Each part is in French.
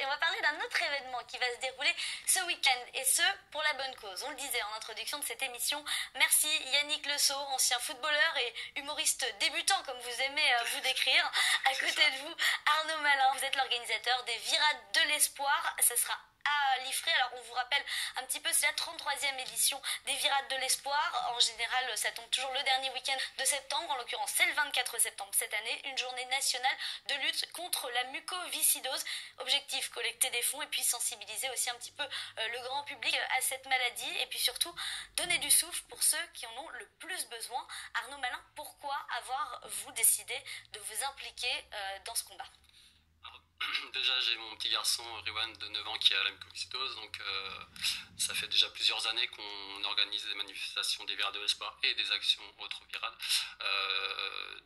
on va parler d'un autre événement qui va se dérouler ce week-end, et ce, pour la bonne cause. On le disait en introduction de cette émission, merci Yannick Le Sceau, ancien footballeur et humoriste débutant, comme vous aimez vous décrire. À côté de vous, Arnaud Malin, vous êtes l'organisateur des Virades de l'Espoir. Ce sera à Liffré. Alors on vous rappelle un petit peu, c'est la 33e édition des Virades de l'Espoir. En général, ça tombe toujours le dernier week-end de septembre. En l'occurrence, c'est le 24 septembre cette année, une journée nationale de lutte contre la mucoviscidose. Objectif, collecter des fonds et puis sensibiliser aussi un petit peu le grand public à cette maladie, et puis surtout donner du souffle pour ceux qui en ont le plus besoin. Arnaud Malin, pourquoi vous décidé de vous impliquer dans ce combat? Déjà, j'ai mon petit garçon, Riwan, de 9 ans, qui a la mucoviscidose. Donc, ça fait déjà plusieurs années qu'on organise des manifestations des Virades de l'Espoir et des actions autres virades.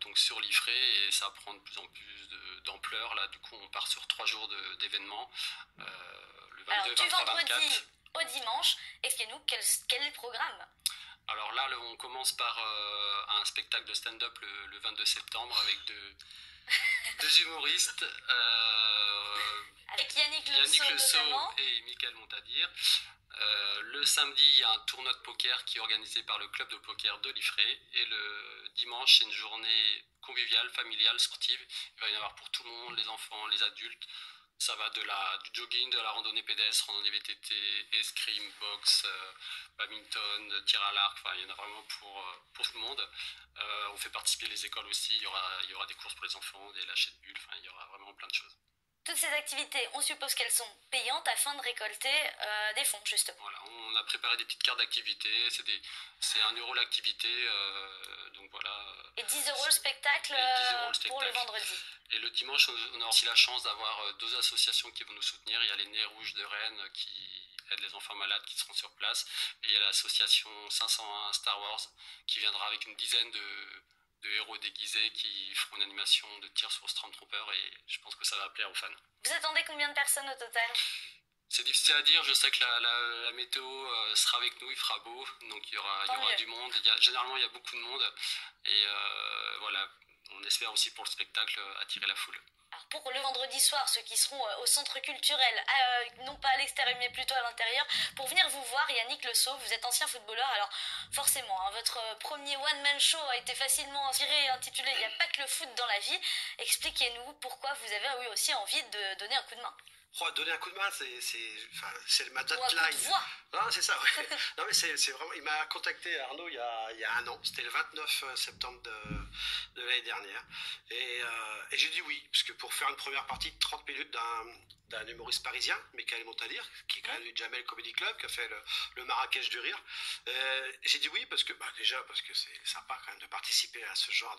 Donc, sur Liffré, et ça prend de plus en plus d'ampleur. Là, du coup, on part sur 3 jours d'événements. Le 22, alors, du 23, vendredi 24. Au dimanche, expliquez-nous quel est le programme? Alors là, on commence par un spectacle de stand-up le 22 septembre avec deux humoristes, avec Yannick Le Sceau notamment, et Mickaël Montadir. Le samedi, il y a un tournoi de poker qui est organisé par le club de poker de Liffré. Et le dimanche, c'est une journée conviviale, familiale, sportive. Il va y en avoir pour tout le monde, les enfants, les adultes. Ça va du jogging, de la randonnée pédestre, randonnée VTT, escrime, boxe, badminton, tir à l'arc. Enfin, il y en a vraiment pour tout le monde. On fait participer les écoles aussi. Il y aura des courses pour les enfants, des lâchers de bulles. Enfin, il y aura vraiment plein de choses. toutes ces activités, on suppose qu'elles sont payantes afin de récolter des fonds, justement. Voilà, on a préparé des petites cartes d'activité. C'est 1 euro l'activité. Donc voilà. Et 10 euros le spectacle, pour le vendredi. Et le dimanche, on a aussi la chance d'avoir 2 associations qui vont nous soutenir. Il y a les Nez Rouges de Rennes qui aident les enfants malades qui seront sur place. Et il y a l'association 501 Star Wars qui viendra avec une dizaine de héros déguisés qui feront une animation de tir sur Stormtrooper, et je pense que ça va plaire aux fans. Vous attendez combien de personnes au total? C'est difficile à dire, je sais que la météo sera avec nous, il fera beau, donc il y aura du monde. Généralement, il y a beaucoup de monde, et voilà, on espère aussi pour le spectacle attirer la foule. Alors pour le vendredi soir, ceux qui seront au centre culturel, non pas à l'extérieur mais plutôt à l'intérieur, pour venir vous voir, Yannick Le Sceau, vous êtes ancien footballeur, alors forcément, votre premier one-man show a été facilement inspiré et intitulé « Il n'y a pas que le foot dans la vie ». Expliquez-nous pourquoi vous avez aussi envie de donner un coup de main. Donner un coup de main, c'est ma deadline. Ou un coup de voix. Non, c'est ça, ouais. Non, mais c'est vraiment. Il m'a contacté, Arnaud, il y a 1 an. C'était le 29 septembre de l'année dernière. Et j'ai dit oui, parce que pour faire une première partie de 30 minutes d'un humoriste parisien, Mickaël Montadir, qui est quand même du Jamel Comedy Club, qui a fait le Marrakech du Rire. J'ai dit oui, parce que c'est sympa quand même de participer à ce genre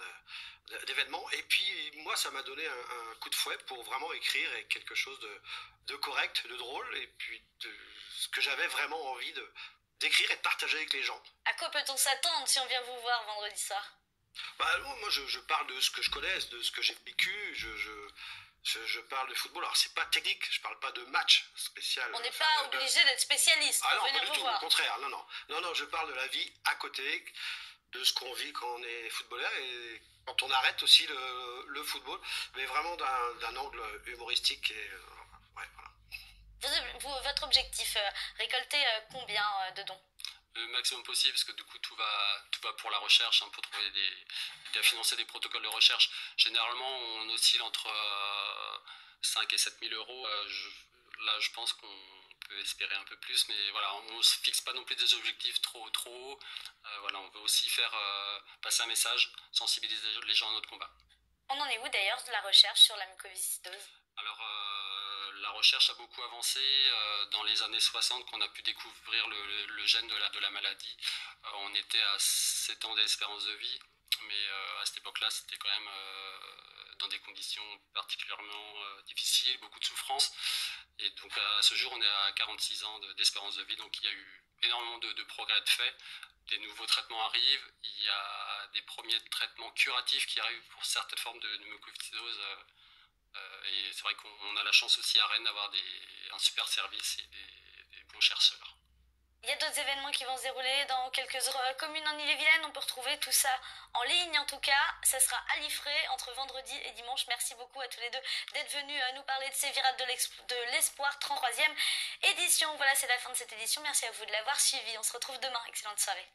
d'événement. Et puis, moi, ça m'a donné un coup de fouet pour vraiment écrire quelque chose de correct, de drôle, et puis ce que j'avais vraiment envie d'écrire et de partager avec les gens. À quoi peut-on s'attendre si on vient vous voir vendredi soir? Moi, je parle de ce que je connais, de ce que j'ai vécu, je parle de football. Alors, c'est pas technique, je parle pas de match spécial. On n'est pas obligé d'être spécialiste pour venir vous voir. Au contraire, non, je parle de la vie à côté, de ce qu'on vit quand on est footballeur et quand on arrête aussi le football, mais vraiment d'un angle humoristique et ouais, voilà. Votre objectif, récolter combien de dons? Le maximum possible, parce que du coup tout va pour la recherche, pour trouver financer des protocoles de recherche. Généralement on oscille entre 5 et 7 000 euros. Là je pense qu'on peut espérer un peu plus, mais voilà, on ne se fixe pas non plus des objectifs trop hauts. Voilà, on veut aussi faire passer un message, sensibiliser les gens à notre combat. On en est où d'ailleurs de la recherche sur la mucoviscidose? Alors, la recherche a beaucoup avancé. Dans les années 60, qu'on a pu découvrir le gène de la maladie, on était à 7 ans d'espérance de vie. Mais à cette époque-là, c'était quand même dans des conditions particulièrement difficiles, beaucoup de souffrance. Et donc, à ce jour, on est à 46 ans d'espérance de vie. Donc, il y a eu énormément de progrès de fait. Des nouveaux traitements arrivent. Il y a des premiers traitements curatifs qui arrivent pour certaines formes de mucoviscidose. Et c'est vrai qu'on a la chance aussi à Rennes d'avoir un super service et des bons chercheurs. Il y a d'autres événements qui vont se dérouler dans quelques communes en Ille-et-Vilaine. On peut retrouver tout ça en ligne en tout cas. Ça sera à Liffré entre vendredi et dimanche. Merci beaucoup à tous les deux d'être venus nous parler de ces virades de l'espoir 33e édition. Voilà, c'est la fin de cette édition. Merci à vous de l'avoir suivi. On se retrouve demain. Excellente soirée.